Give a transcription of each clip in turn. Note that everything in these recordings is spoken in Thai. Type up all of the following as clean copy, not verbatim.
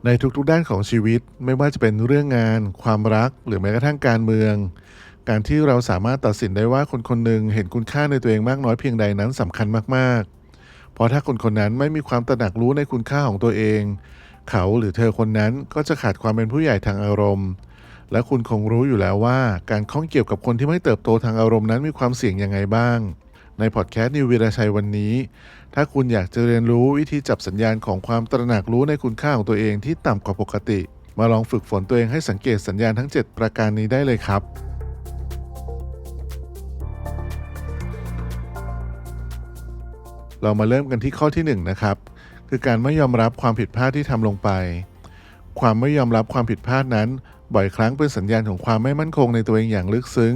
ในทุกๆด้านของชีวิตไม่ว่าจะเป็นเรื่องงานความรักหรือแม้กระทั่งการเมืองการที่เราสามารถตัดสินได้ว่าคนคนหนึ่งเห็นคุณค่าในตัวเองมากน้อยเพียงใดนั้นสำคัญมากๆเพราะถ้าคนคนนั้นไม่มีความตระหนักรู้ในคุณค่าของตัวเองเขาหรือเธอคนนั้นก็จะขาดความเป็นผู้ใหญ่ทางอารมณ์และคุณคงรู้อยู่แล้วว่าการข้องเกี่ยวกับคนที่ไม่เติบโตทางอารมณ์นั้นมีความเสี่ยงยังไงบ้างในพอดแคสต์นิววีรชัยวันนี้ ถ้าคุณอยากจะเรียนรู้วิธีจับสัญญาณของความตระหนักรู้ในคุณค่าของตัวเองที่ต่ำกว่าปกติมาลองฝึกฝนตัวเองให้สังเกตสัญญาณทั้ง7ประการนี้ได้เลยครับเรามาเริ่มกันที่ข้อที่1นะครับคือการไม่ยอมรับความผิดพลาดที่ทำลงไปความไม่ยอมรับความผิดพลาดนั้นบ่อยครั้งเป็นสัญญาณของความไม่มั่นคงในตัวเองอย่างลึกซึ้ง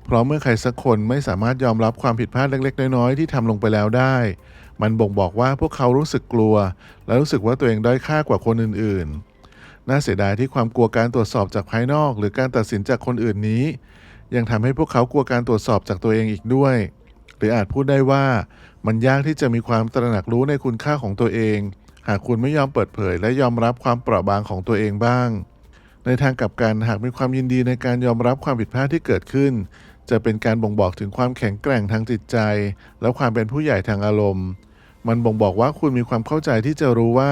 เพราะเมื่อใครสักคนไม่สามารถยอมรับความผิดพลาดเล็กๆน้อยๆที่ทำลงไปแล้วได้มันบ่งบอกว่าพวกเขารู้สึกกลัวและรู้สึกว่าตัวเองด้อยค่ากว่าคนอื่นๆน่าเสียดายที่ความกลัวการตรวจสอบจากภายนอกหรือการตัดสินจากคนอื่นนี้ยังทำให้พวกเขากลัวการตรวจสอบจากตัวเองอีกด้วยหรืออาจพูดได้ว่ามันยากที่จะมีความตระหนักรู้ในคุณค่าของตัวเองหากคุณไม่ยอมเปิดเผยและยอมรับความเปราะบางของตัวเองบ้างในทางกลับกันหากมีความยินดีในการยอมรับความผิดพลาดที่เกิดขึ้นจะเป็นการบ่งบอกถึงความแข็งแกร่งทางจิตใจและความเป็นผู้ใหญ่ทางอารมณ์มันบ่งบอกว่าคุณมีความเข้าใจที่จะรู้ว่า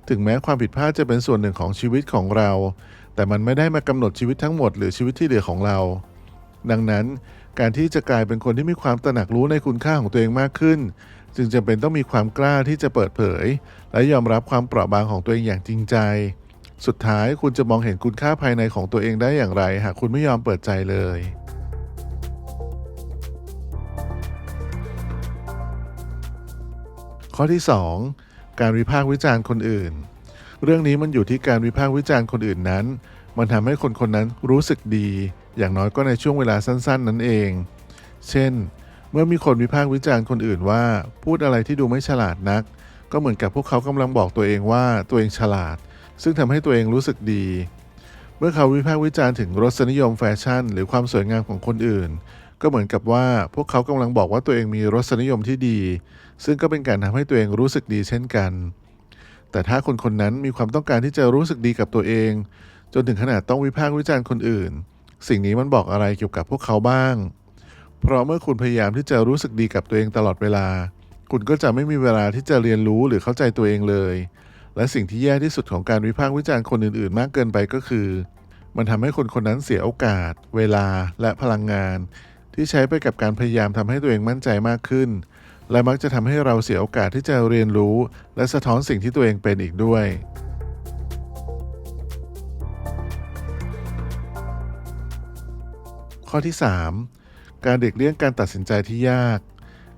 ถึงแม้ความผิดพลาดจะเป็นส่วนหนึ่งของชีวิตของเราแต่มันไม่ได้มากำหนดชีวิตทั้งหมดหรือชีวิตที่เหลือของเราดังนั้นการที่จะกลายเป็นคนที่มีความตระหนักรู้ในคุณค่าของตัวเองมากขึ้นจึงจำเป็นต้องมีความกล้าที่จะเปิดเผยและยอมรับความเปราะบางของตัวเองอย่างจริงใจสุดท้ายคุณจะมองเห็นคุณค่าภายในของตัวเองได้อย่างไรหากคุณไม่ยอมเปิดใจเลยข้อที่2การวิพากษ์วิจารณ์คนอื่นเรื่องนี้มันอยู่ที่การวิพากษ์วิจารณ์คนอื่นนั้นมันทำให้คนคนนั้นรู้สึกดีอย่างน้อยก็ในช่วงเวลาสั้นๆนั้นเองเช่นเมื่อมีคนวิพากษ์วิจารณ์คนอื่นว่าพูดอะไรที่ดูไม่ฉลาดนักก็เหมือนกับพวกเขากำลังบอกตัวเองว่าตัวเองฉลาดซึ่งทำให้ตัวเองรู้สึกดีเมื่อเขาวิพากษ์วิจารณ์ถึงรสนิยมแฟชั่นหรือความสวยงามของคนอื่นก็เหมือนกับว่าพวกเขากำลังบอกว่าตัวเองมีรสนิยมที่ดีซึ่งก็เป็นการทำให้ตัวเองรู้สึกดีเช่นกันแต่ถ้าคนคนนั้นมีความต้องการที่จะรู้สึกดีกับตัวเองจนถึงขนาดต้องวิพากษ์วิจารณ์คนอื่นสิ่งนี้มันบอกอะไรเกี่ยวกับพวกเขาบ้างเพราะเมื่อคุณพยายามที่จะรู้สึกดีกับตัวเองตลอดเวลาคุณก็จะไม่มีเวลาที่จะเรียนรู้หรือเข้าใจตัวเองเลยและสิ่งที่แย่ที่สุดของการวิพากษ์วิจารณ์คนอื่นๆมากเกินไปก็คือมันทำให้คนคนนั้นเสียโอกาสเวลาและพลังงานที่ใช้ไปกับการพยายามทำให้ตัวเองมั่นใจมากขึ้นและมักจะทำให้เราเสียโอกาสที่จะเรียนรู้และสะท้อนสิ่งที่ตัวเองเป็นอีกด้วยข้อที่3การเด็กเลี่ยงการตัดสินใจที่ยาก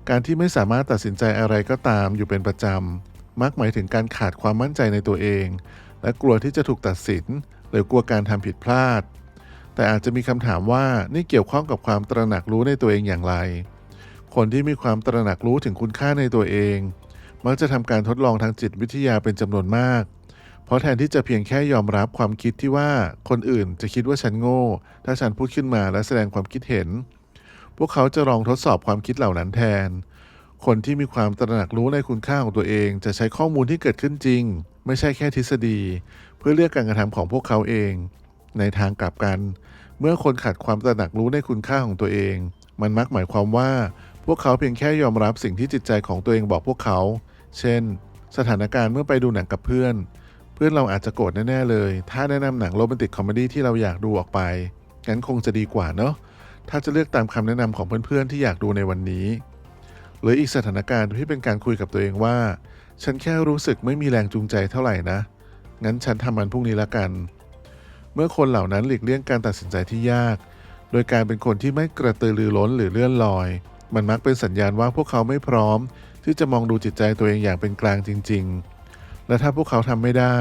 การที่ไม่สามารถตัดสินใจอะไรก็ตามอยู่เป็นประจำมักหมายถึงการขาดความมั่นใจในตัวเองและกลัวที่จะถูกตัดสินหรือกลัวการทำผิดพลาดแต่อาจจะมีคำถามว่านี่เกี่ยวข้องกับความตระหนักรู้ในตัวเองอย่างไรคนที่มีความตระหนักรู้ถึงคุณค่าในตัวเองมักจะทำการทดลองทางจิตวิทยาเป็นจำนวนมากเพราะแทนที่จะเพียงแค่ยอมรับความคิดที่ว่าคนอื่นจะคิดว่าฉันโง่ถ้าฉันพูดขึ้นมาและแสดงความคิดเห็นพวกเขาจะลองทดสอบความคิดเหล่านั้นแทนคนที่มีความตระหนักรู้ในคุณค่าของตัวเองจะใช้ข้อมูลที่เกิดขึ้นจริงไม่ใช่แค่ทฤษฎีเพื่อเลือกการกระทำของพวกเขาเองในทางกลับกันเมื่อคนขาดความตระหนักรู้ในคุณค่าของตัวเองมันมักหมายความว่าพวกเขาเพียงแค่ยอมรับสิ่งที่จิตใจของตัวเองบอกพวกเขาเช่นสถานการณ์เมื่อไปดูหนังกับเพื่อนเราอาจจะโกรธแน่ๆเลยถ้าแนะนำหนังโรแมนติกคอมเมดี้ที่เราอยากดูออกไปงั้นคงจะดีกว่าเนาะถ้าจะเลือกตามคำแนะนำของเพื่อนๆที่อยากดูในวันนี้หรืออีกสถานการณ์ที่เป็นการคุยกับตัวเองว่าฉันแค่รู้สึกไม่มีแรงจูงใจเท่าไหร่นะงั้นฉันทำมันพรุ่งนี้ละกันเมื่อคนเหล่านั้นหลีกเลี่ยงการตัดสินใจที่ยากโดยการเป็นคนที่ไม่กระตือรือร้นหรือเลื่อนลอยมันมักเป็นสัญญาณว่าพวกเขาไม่พร้อมที่จะมองดูจิตใจตัวเองอย่างเป็นกลางจริงๆและถ้าพวกเขาทำไม่ได้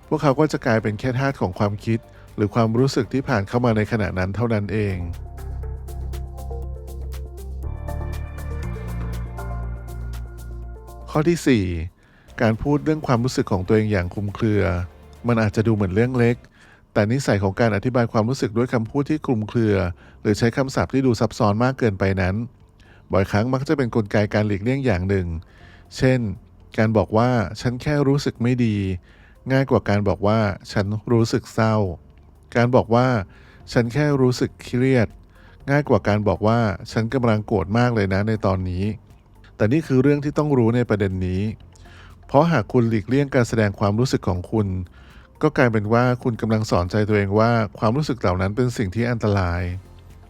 พวกเขาก็จะกลายเป็นแค่ทาสของความคิดหรือความรู้สึกที่ผ่านเข้ามาในขณะนั้นเท่านั้นเองข้อที่4การพูดเรื่องความรู้สึกของตัวเองอย่างคลุมเครือมันอาจจะดูเหมือนเรื่องเล็กแต่นิสัยของการอธิบายความรู้สึกด้วยคำพูดที่คลุมเครือหรือใช้คำศัพท์ที่ดูซับซ้อนมากเกินไปนั้นบ่อยครั้งมักจะเป็นกลไกการหลีกเลี่ยงอย่างหนึ่งเช่นการบอกว่าฉันแค่รู้สึกไม่ดี ง่ายกว่าการบอกว่าฉันรู้สึกเศร้าการบอกว่าฉันแค่รู้สึกเครียดง่ายกว่าการบอกว่าฉันกำลังโกรธมากเลยนะในตอนนี้แต่นี่คือเรื่องที่ต้องรู้ในประเด็นนี้เพราะหากคุณหลีกเลี่ยงการแสดงความรู้สึกของคุณก็กลายเป็นว่าคุณกำลังสอนใจตัวเองว่าความรู้สึกเหล่านั้นเป็นสิ่งที่อันตราย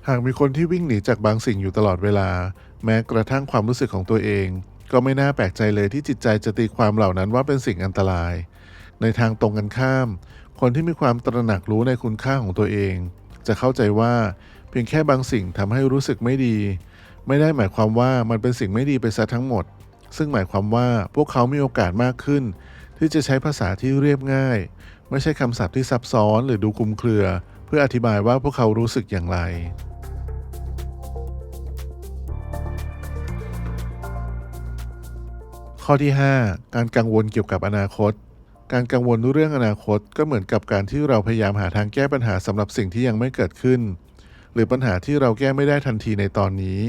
หากมีคนที่วิ่งหนีจากบางสิ่งอยู่ตลอดเวลาแม้กระทั่งความรู้สึกของตัวเองก็ไม่น่าแปลกใจเลยที่จิตใจจะตีความเหล่านั้นว่าเป็นสิ่งอันตรายในทางตรงกันข้ามคนที่มีความตระหนักรู้ในคุณค่าของตัวเองจะเข้าใจว่าเพียงแค่บางสิ่งทำให้รู้สึกไม่ดีไม่ได้หมายความว่ามันเป็นสิ่งไม่ดีไปซะทั้งหมดซึ่งหมายความว่าพวกเขามีโอกาสมากขึ้นที่จะใช้ภาษาที่เรียบง่ายไม่ใช่คำศัพท์ที่ซับซ้อนหรือดูคลุมเครือเพื่ออธิบายว่าพวกเขารู้สึกอย่างไรข้อที่5การกังวลเกี่ยวกับอนาคตการกังวลเรื่องอนาคตก็เหมือนกับการที่เราพยายามหาทางแก้ปัญหาสำหรับสิ่งที่ยังไม่เกิดขึ้นหรือปัญหาที่เราแก้ไม่ได้ทันทีในตอนนี้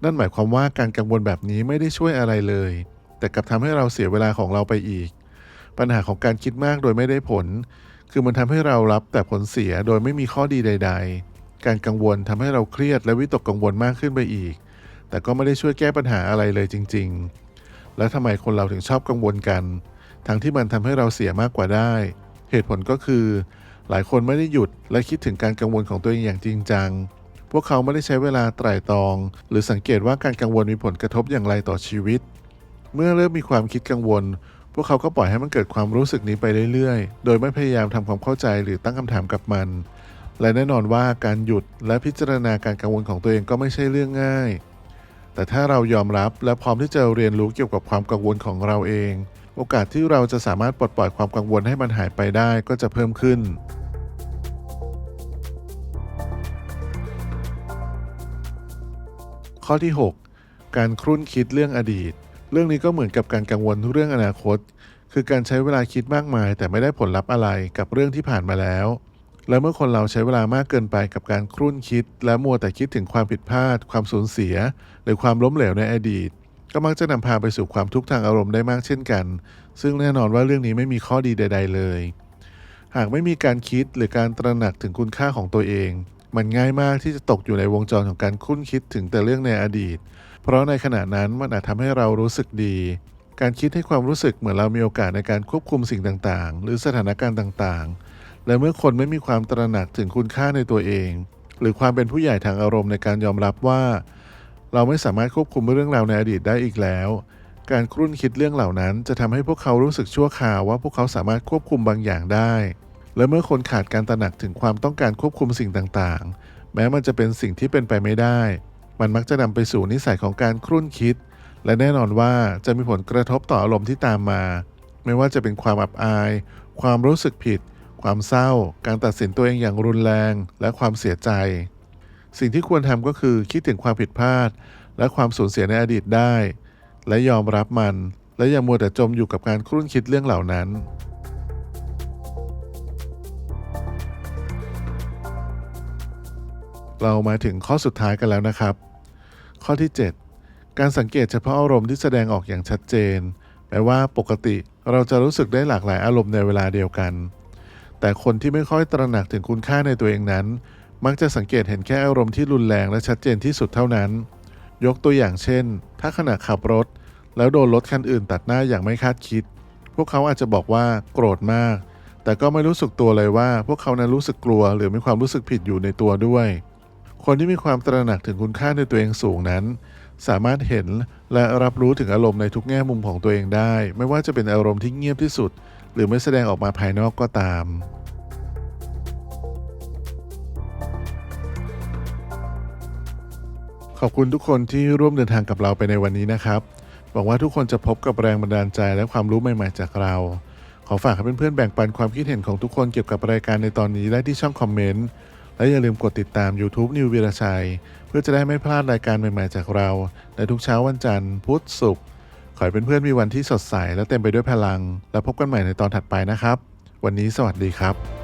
นั่นหมายความว่าการกังวลแบบนี้ไม่ได้ช่วยอะไรเลยแต่กลับทำให้เราเสียเวลาของเราไปอีกปัญหาของการคิดมากโดยไม่ได้ผลคือมันทำให้เรารับแต่ผลเสียโดยไม่มีข้อดีใดๆการกังวลทำให้เราเครียดและวิตกกังวลมากขึ้นไปอีกแต่ก็ไม่ได้ช่วยแก้ปัญหาอะไรเลยจริงๆแล้วทำไมคนเราถึงชอบกังวลกันทั้งที่มันทำให้เราเสียมากกว่าได้เหตุผลก็คือหลายคนไม่ได้หยุดและคิดถึงการกังวลของตัวเองอย่างจริงจังพวกเขาไม่ได้ใช้เวลาไตร่ตรองหรือสังเกตว่าการกังวลมีผลกระทบอย่างไรต่อชีวิตเมื่อเริ่มมีความคิดกังวลพวกเขาก็ปล่อยให้มันเกิดความรู้สึกนี้ไปเรื่อยๆโดยไม่พยายามทำความเข้าใจหรือตั้งคำถามกับมันและแน่นอนว่าการหยุดและพิจารณาการกังวลของตัวเองก็ไม่ใช่เรื่องง่ายแต่ถ้าเรายอมรับและพร้อมที่จะเรียนรู้เกี่ยวกับความกังวลของเราเองโอกาสที่เราจะสามารถปลดปล่อยความกังวลให้มันหายไปได้ก็จะเพิ่มขึ้นข้อที่6การครุ่นคิดเรื่องอดีตเรื่องนี้ก็เหมือนกับการกังวลเรื่องอนาคตคือการใช้เวลาคิดมากมายแต่ไม่ได้ผลลัพธ์อะไรกับเรื่องที่ผ่านมาแล้วและเมื่อคนเราใช้เวลามากเกินไปกับการครุ่นคิดและมัวแต่คิดถึงความผิดพลาดความสูญเสียหรือความล้มเหลวในอดีตก็มักจะนำพาไปสู่ความทุกข์ทางอารมณ์ได้มากเช่นกันซึ่งแน่นอนว่าเรื่องนี้ไม่มีข้อดีใดๆเลยหากไม่มีการคิดหรือการตระหนักถึงคุณค่าของตัวเองมันง่ายมากที่จะตกอยู่ในวงจรของการคุ้นคิดถึงแต่เรื่องในอดีตเพราะในขณะนั้นมันอาจทำให้เรารู้สึกดีการคิดให้ความรู้สึกเหมือนเรามีโอกาสในการควบคุมสิ่งต่างๆหรือสถานการณ์ต่างๆและเมื่อคนไม่มีความตระหนักถึงคุณค่าในตัวเองหรือความเป็นผู้ใหญ่ทางอารมณ์ในการยอมรับว่าเราไม่สามารถควบคุมเรื่องราวในอดีตได้อีกแล้วการครุ่นคิดเรื่องเหล่านั้นจะทำให้พวกเขารู้สึกชั่วคราวว่าพวกเขาสามารถควบคุมบางอย่างได้และเมื่อคนขาดการตระหนักถึงความต้องการควบคุมสิ่งต่างๆแม้มันจะเป็นสิ่งที่เป็นไปไม่ได้มันมักจะนำไปสู่นิสัยของการครุ่นคิดและแน่นอนว่าจะมีผลกระทบต่ออารมณ์ที่ตามมาไม่ว่าจะเป็นความอับอายความรู้สึกผิดความเศร้าการตัดสินตัวเองอย่างรุนแรงและความเสียใจสิ่งที่ควรทำก็คือคิดถึงความผิดพลาดและความสูญเสียในอดีตได้และยอมรับมันและอย่ามัวแต่จมอยู่กับการครุ่นคิดเรื่องเหล่านั้นเรามาถึงข้อสุดท้ายกันแล้วนะครับข้อที่7การสังเกตเฉพาะอารมณ์ที่แสดงออกอย่างชัดเจนแม้ว่าปกติเราจะรู้สึกได้หลากหลายอารมณ์ในเวลาเดียวกันแต่คนที่ไม่ค่อยตระหนักถึงคุณค่าในตัวเองนั้นมักจะสังเกตเห็นแค่อารมณ์ที่รุนแรงและชัดเจนที่สุดเท่านั้นยกตัวอย่างเช่นถ้าขณะขับรถแล้วโดนรถคันอื่นตัดหน้าอย่างไม่คาดคิดพวกเขาอาจจะบอกว่าโกรธมากแต่ก็ไม่รู้สึกตัวเลยว่าพวกเขานั้นรู้สึกกลัวหรือมีความรู้สึกผิดอยู่ในตัวด้วยคนที่มีความตระหนักถึงคุณค่าในตัวเองสูงนั้นสามารถเห็นและรับรู้ถึงอารมณ์ในทุกแง่มุมของตัวเองได้ไม่ว่าจะเป็นอารมณ์ที่เงียบที่สุดหรือไม่แสดงออกมาภายนอกก็ตามขอบคุณทุกคนที่ร่วมเดินทางกับเราไปในวันนี้นะครับหวังว่าทุกคนจะพบกับแรงบันดาลใจและความรู้ใหม่ๆจากเราขอฝากให้เพื่อนๆแบ่งปันความคิดเห็นของทุกคนเกี่ยวกับรายการในตอนนี้ได้ที่ช่องคอมเมนต์และอย่าลืมกดติดตาม YouTube นิววีรชัยเพื่อจะได้ไม่พลาดรายการใหม่ๆจากเราในทุกเช้าวันจันทร์พุธศุกร์ขอให้เพื่อนๆมีวันที่สดใสและเต็มไปด้วยพลังแล้วพบกันใหม่ในตอนถัดไปนะครับวันนี้สวัสดีครับ